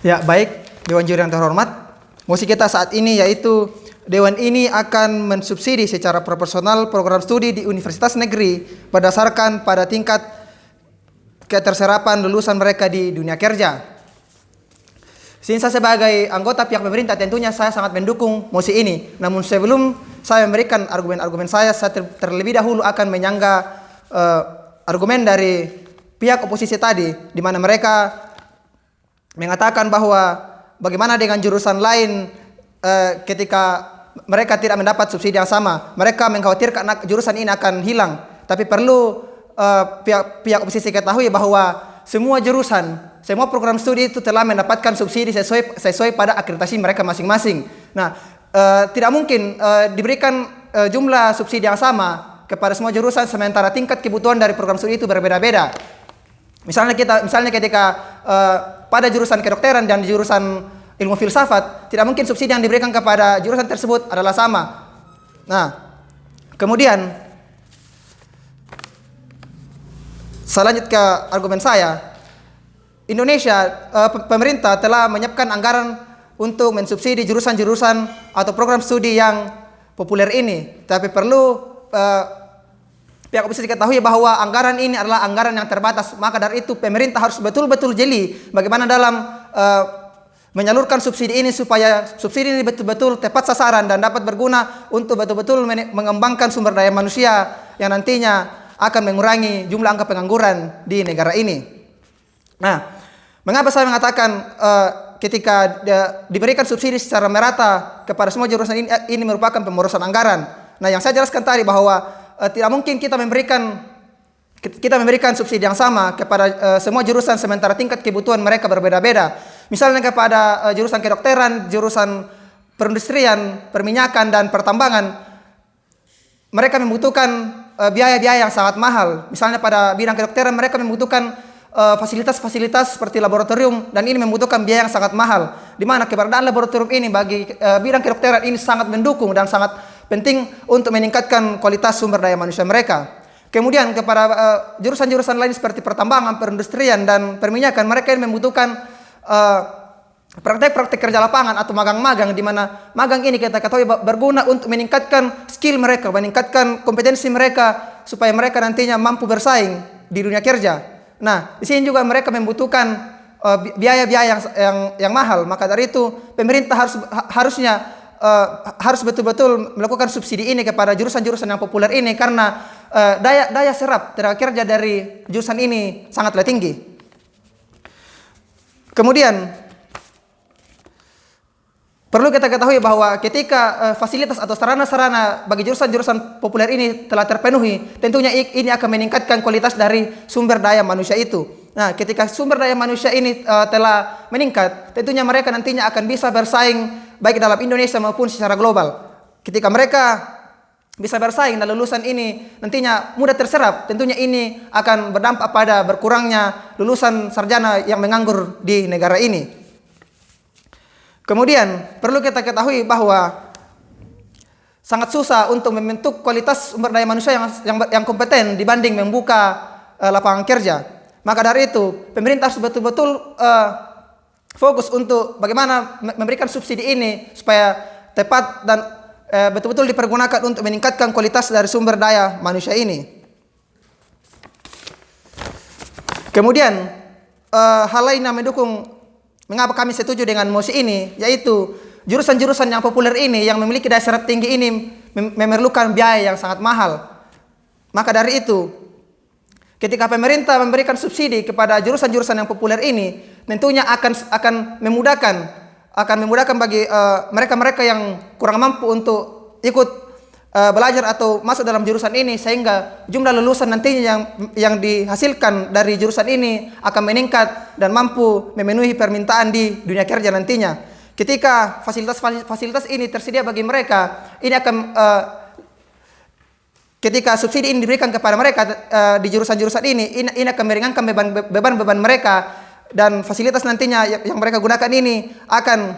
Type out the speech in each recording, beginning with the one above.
Ya, baik, Dewan Juri yang terhormat. Mosi kita saat ini yaitu Dewan ini akan mensubsidi secara proporsional program studi di universitas negeri berdasarkan pada tingkat keterserapan lulusan mereka di dunia kerja. Saya sebagai anggota pihak pemerintah tentunya saya sangat mendukung mosi ini. Namun sebelum saya memberikan argumen-argumen saya terlebih dahulu akan menyangga argumen dari pihak oposisi tadi, di mana mereka mengatakan bahwa bagaimana dengan jurusan lain ketika mereka tidak mendapat subsidi yang sama. Mereka mengkhawatirkan jurusan ini akan hilang. Tapi perlu pihak oposisi ketahui bahwa semua jurusan, semua program studi itu telah mendapatkan subsidi sesuai pada akreditasi mereka masing-masing. Nah, tidak mungkin diberikan jumlah subsidi yang sama kepada semua jurusan sementara tingkat kebutuhan dari program studi itu berbeda-beda. Misalnya ketika pada jurusan kedokteran dan jurusan ilmu filsafat, tidak mungkin subsidi yang diberikan kepada jurusan tersebut adalah sama. Nah, kemudian saya lanjut ke argumen saya. Indonesia, pemerintah telah menyiapkan anggaran untuk mensubsidi jurusan-jurusan atau program studi yang populer ini. Tapi perlu pihak oposisi ketahui bahwa anggaran ini adalah anggaran yang terbatas. Maka dari itu pemerintah harus betul-betul jeli bagaimana dalam menyalurkan subsidi ini supaya subsidi ini betul-betul tepat sasaran dan dapat berguna untuk betul-betul mengembangkan sumber daya manusia yang nantinya akan mengurangi jumlah angka pengangguran di negara ini. Nah, mengapa saya mengatakan ketika diberikan subsidi secara merata kepada semua jurusan ini merupakan pemborosan anggaran. Nah, yang saya jelaskan tadi bahwa tidak mungkin kita memberikan subsidi yang sama kepada semua jurusan sementara tingkat kebutuhan mereka berbeda-beda. Misalnya kepada jurusan kedokteran, jurusan perindustrian, perminyakan dan pertambangan, mereka membutuhkan biaya-biaya yang sangat mahal. Misalnya pada bidang kedokteran mereka membutuhkan fasilitas-fasilitas seperti laboratorium dan ini membutuhkan biaya yang sangat mahal. Di mana keberadaan laboratorium ini bagi bidang kedokteran ini sangat mendukung dan sangat penting untuk meningkatkan kualitas sumber daya manusia mereka. Kemudian kepada jurusan-jurusan lain seperti pertambangan, perindustrian dan perminyakan, mereka ini membutuhkan praktek-praktek kerja lapangan atau magang-magang, di mana magang ini kita ketahui berguna untuk meningkatkan skill mereka, meningkatkan kompetensi mereka supaya mereka nantinya mampu bersaing di dunia kerja. Nah, di sini juga mereka membutuhkan biaya-biaya yang mahal. Maka dari itu pemerintah harus betul-betul melakukan subsidi ini kepada jurusan-jurusan yang populer ini karena daya serap tenaga kerja dari jurusan ini sangatlah tinggi. Kemudian perlu kita ketahui bahwa ketika fasilitas atau sarana-sarana bagi jurusan-jurusan populer ini telah terpenuhi, tentunya ini akan meningkatkan kualitas dari sumber daya manusia itu. Nah, ketika sumber daya manusia ini telah meningkat, tentunya mereka nantinya akan bisa bersaing baik dalam Indonesia maupun secara global. Ketika mereka bisa bersaing dan lulusan ini nantinya mudah terserap, tentunya ini akan berdampak pada berkurangnya lulusan sarjana yang menganggur di negara ini. Kemudian perlu kita ketahui bahwa sangat susah untuk membentuk kualitas sumber daya manusia yang kompeten dibanding membuka lapangan kerja. Maka dari itu pemerintah harus betul-betul fokus untuk bagaimana memberikan subsidi ini supaya tepat dan betul-betul dipergunakan untuk meningkatkan kualitas dari sumber daya manusia ini. Kemudian hal lain yang mendukung mengapa kami setuju dengan mosi ini, yaitu jurusan-jurusan yang populer ini yang memiliki daya serap tinggi ini memerlukan biaya yang sangat mahal. Maka dari itu, ketika pemerintah memberikan subsidi kepada jurusan-jurusan yang populer ini, tentunya akan memudahkan bagi mereka-mereka yang kurang mampu untuk ikut belajar atau masuk dalam jurusan ini, sehingga jumlah lulusan nantinya yang dihasilkan dari jurusan ini akan meningkat dan mampu memenuhi permintaan di dunia kerja nantinya. Ketika fasilitas ini tersedia bagi mereka, ini akan ketika subsidi ini diberikan kepada mereka di jurusan-jurusan ini akan meringankan beban-beban mereka, dan fasilitas nantinya yang mereka gunakan ini akan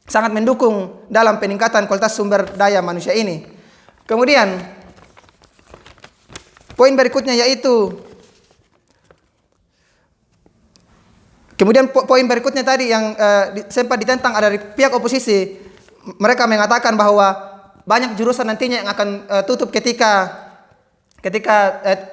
sangat mendukung dalam peningkatan kualitas sumber daya manusia ini. Kemudian poin berikutnya yaitu Kemudian poin berikutnya tadi yang sempat ditentang ada dari pihak oposisi. Mereka mengatakan bahwa banyak jurusan nantinya yang akan tutup ketika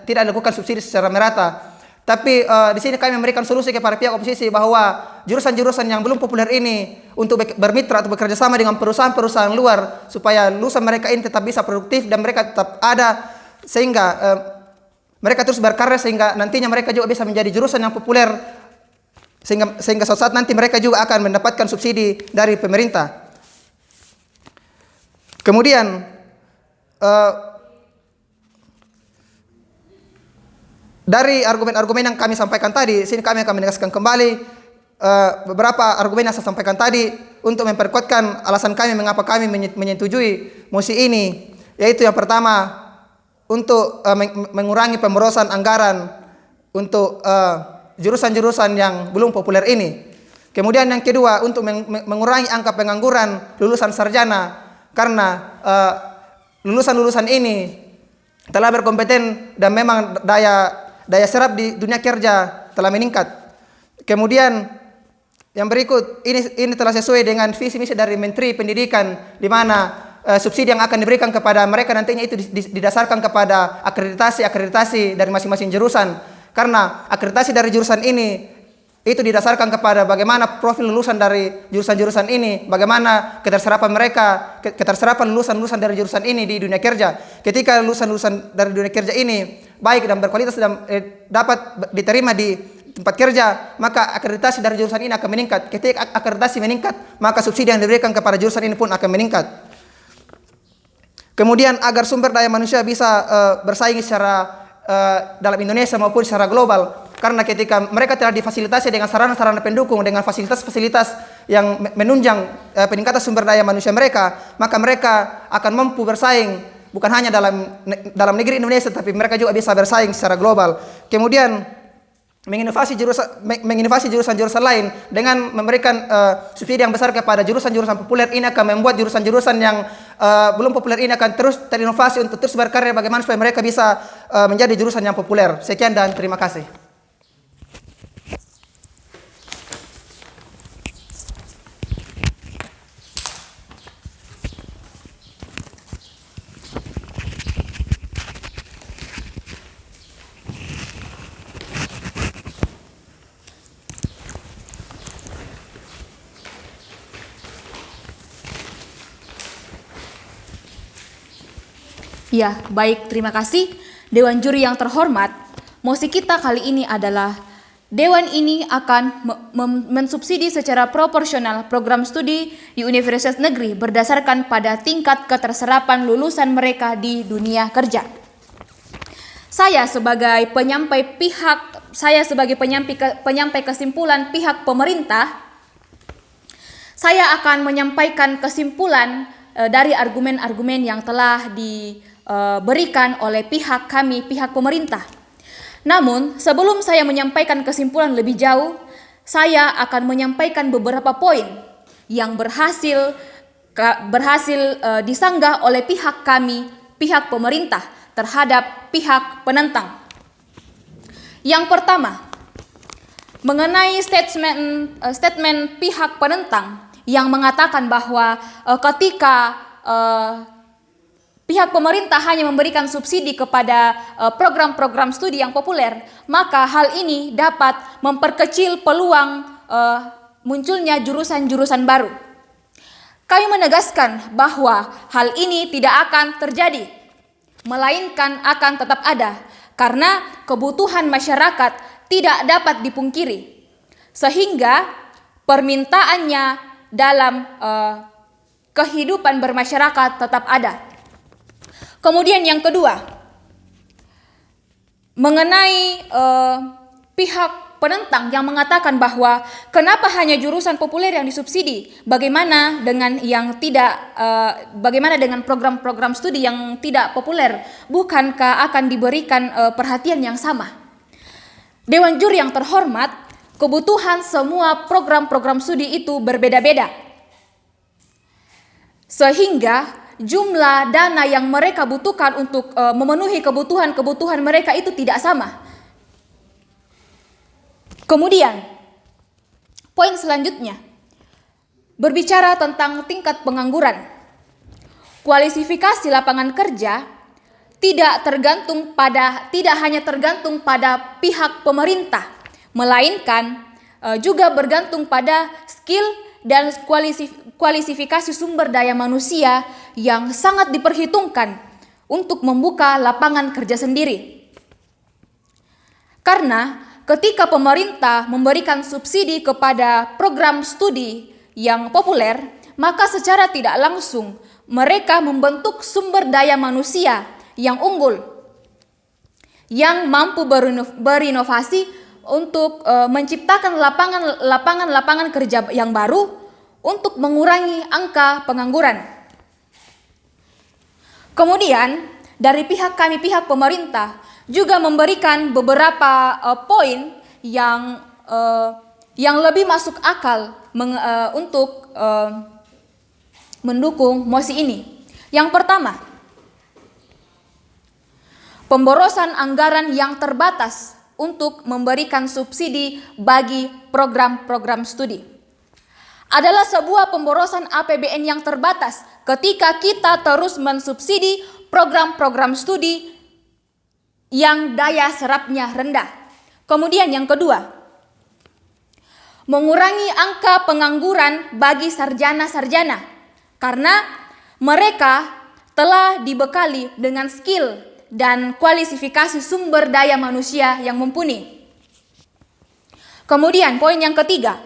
tidak dilakukan subsidi secara merata. Tapi di sini kami memberikan solusi kepada pihak oposisi bahwa jurusan-jurusan yang belum populer ini untuk bermitra atau bekerja sama dengan perusahaan-perusahaan luar supaya lulusan mereka ini tetap bisa produktif dan mereka tetap ada sehingga mereka terus berkarya sehingga nantinya mereka juga bisa menjadi jurusan yang populer sehingga suatu saat nanti mereka juga akan mendapatkan subsidi dari pemerintah. Kemudian dari argumen-argumen yang kami sampaikan tadi, sini kami akan menegaskan kembali beberapa argumen yang saya sampaikan tadi untuk memperkuatkan alasan kami mengapa kami menyetujui mosi ini, yaitu yang pertama untuk mengurangi pemborosan anggaran untuk jurusan-jurusan yang belum populer ini. Kemudian yang kedua untuk mengurangi angka pengangguran lulusan sarjana karena lulusan-lulusan ini telah berkompeten dan memang daya serap di dunia kerja telah meningkat. Kemudian yang berikut ini telah sesuai dengan visi misi dari Menteri Pendidikan di mana subsidi yang akan diberikan kepada mereka nantinya itu didasarkan kepada akreditasi dari masing-masing jurusan. Karena akreditasi dari jurusan ini itu didasarkan kepada bagaimana profil lulusan dari jurusan-jurusan ini, bagaimana keterserapan lulusan-lulusan dari jurusan ini di dunia kerja. Ketika lulusan-lulusan dari dunia kerja ini baik dan berkualitas dan dapat diterima di tempat kerja, maka akreditasi dari jurusan ini akan meningkat. Ketika akreditasi meningkat, maka subsidi yang diberikan kepada jurusan ini pun akan meningkat. Kemudian agar sumber daya manusia bisa bersaing secara dalam Indonesia maupun secara global. Karena ketika mereka telah difasilitasi dengan sarana-sarana pendukung, dengan fasilitas-fasilitas yang menunjang peningkatan sumber daya manusia mereka, maka mereka akan mampu bersaing bukan hanya dalam negeri Indonesia, tapi mereka juga bisa bersaing secara global. Kemudian menginovasi jurusan-jurusan lain dengan memberikan subsidi yang besar kepada jurusan-jurusan populer ini akan membuat jurusan-jurusan yang belum populer ini akan terus terinovasi untuk terus berkarya bagaimana supaya mereka bisa menjadi jurusan yang populer. Sekian dan terima kasih. Ya, baik, terima kasih. Dewan Juri yang terhormat, mosi kita kali ini adalah Dewan ini akan mensubsidi secara proporsional program studi di Universitas Negeri berdasarkan pada tingkat keterserapan lulusan mereka di dunia kerja. Saya sebagai penyampai kesimpulan pihak pemerintah, saya akan menyampaikan kesimpulan dari argumen-argumen yang telah diberikan oleh pihak pemerintah. Namun, sebelum saya menyampaikan kesimpulan lebih jauh, saya akan menyampaikan beberapa poin yang berhasil disanggah oleh pihak pemerintah terhadap pihak penentang. Yang pertama, mengenai statement pihak penentang yang mengatakan bahwa ketika pihak pemerintah hanya memberikan subsidi kepada program-program studi yang populer, maka hal ini dapat memperkecil peluang munculnya jurusan-jurusan baru. Kami menegaskan bahwa hal ini tidak akan terjadi, melainkan akan tetap ada, karena kebutuhan masyarakat tidak dapat dipungkiri, sehingga permintaannya dalam kehidupan bermasyarakat tetap ada. Kemudian yang kedua, mengenai pihak penentang yang mengatakan bahwa kenapa hanya jurusan populer yang disubsidi, bagaimana dengan bagaimana dengan program-program studi yang tidak populer, bukankah akan diberikan perhatian yang sama? Dewan Juri yang terhormat, kebutuhan semua program-program studi itu berbeda-beda, sehingga jumlah dana yang mereka butuhkan untuk memenuhi kebutuhan mereka itu tidak sama. Kemudian, Poin selanjutnya berbicara tentang tingkat pengangguran. Kualifikasi lapangan kerja tidak hanya tergantung pada pihak pemerintah, melainkan juga bergantung pada skill dan kualifikasi sumber daya manusia yang sangat diperhitungkan untuk membuka lapangan kerja sendiri. Karena ketika pemerintah memberikan subsidi kepada program studi yang populer, maka secara tidak langsung mereka membentuk sumber daya manusia yang unggul, yang mampu berinovasi untuk menciptakan lapangan kerja yang baru untuk mengurangi angka pengangguran. Kemudian dari pihak pemerintah juga memberikan beberapa poin yang lebih masuk akal untuk mendukung mosi ini. Yang pertama, pemborosan anggaran yang terbatas untuk memberikan subsidi bagi program-program studi adalah sebuah pemborosan APBN yang terbatas ketika kita terus mensubsidi program-program studi yang daya serapnya rendah. Kemudian yang kedua, mengurangi angka pengangguran bagi sarjana-sarjana karena mereka telah dibekali dengan skill dan kualifikasi sumber daya manusia yang mumpuni. Kemudian poin yang ketiga,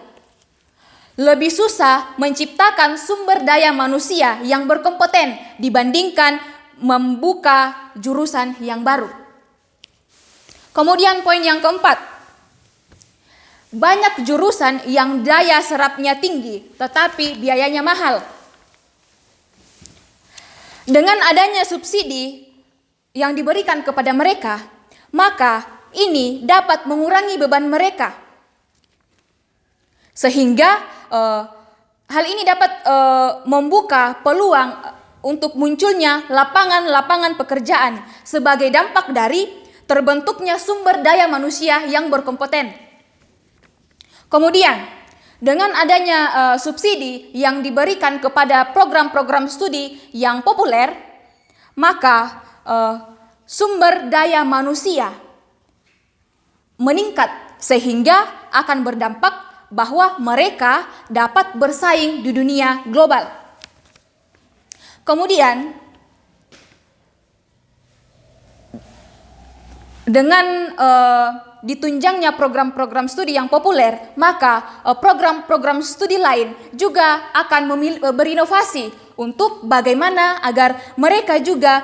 lebih susah menciptakan sumber daya manusia yang berkompeten dibandingkan membuka jurusan yang baru. Kemudian poin yang keempat, banyak jurusan yang daya serapnya tinggi tetapi biayanya mahal. Dengan adanya subsidi yang diberikan kepada mereka, maka ini dapat mengurangi beban mereka. Sehingga hal ini dapat membuka peluang untuk munculnya lapangan-lapangan pekerjaan sebagai dampak dari terbentuknya sumber daya manusia yang berkompeten. Kemudian, dengan adanya subsidi yang diberikan kepada program-program studi yang populer, maka sumber daya manusia meningkat sehingga akan berdampak bahwa mereka dapat bersaing di dunia global. Kemudian, dengan ditunjangnya program-program studi yang populer, maka program-program studi lain juga akan berinovasi untuk bagaimana agar mereka juga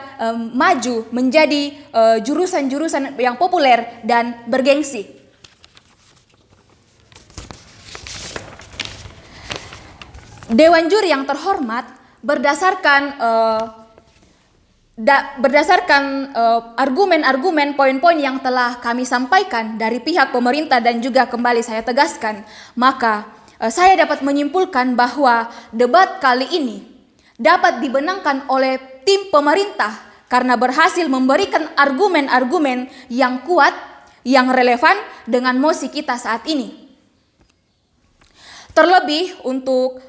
maju menjadi jurusan-jurusan yang populer dan bergengsi. Dewan juri yang terhormat, berdasarkan argumen-argumen poin-poin yang telah kami sampaikan dari pihak pemerintah dan juga kembali saya tegaskan, maka saya dapat menyimpulkan bahwa debat kali ini dapat dibenangkan oleh tim pemerintah karena berhasil memberikan argumen-argumen yang kuat, yang relevan dengan mosi kita saat ini. Terlebih untuk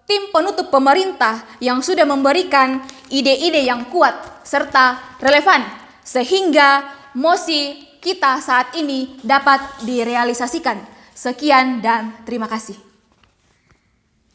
tim penutup pemerintah yang sudah memberikan ide-ide yang kuat serta relevan sehingga mosi kita saat ini dapat direalisasikan. Sekian dan terima kasih.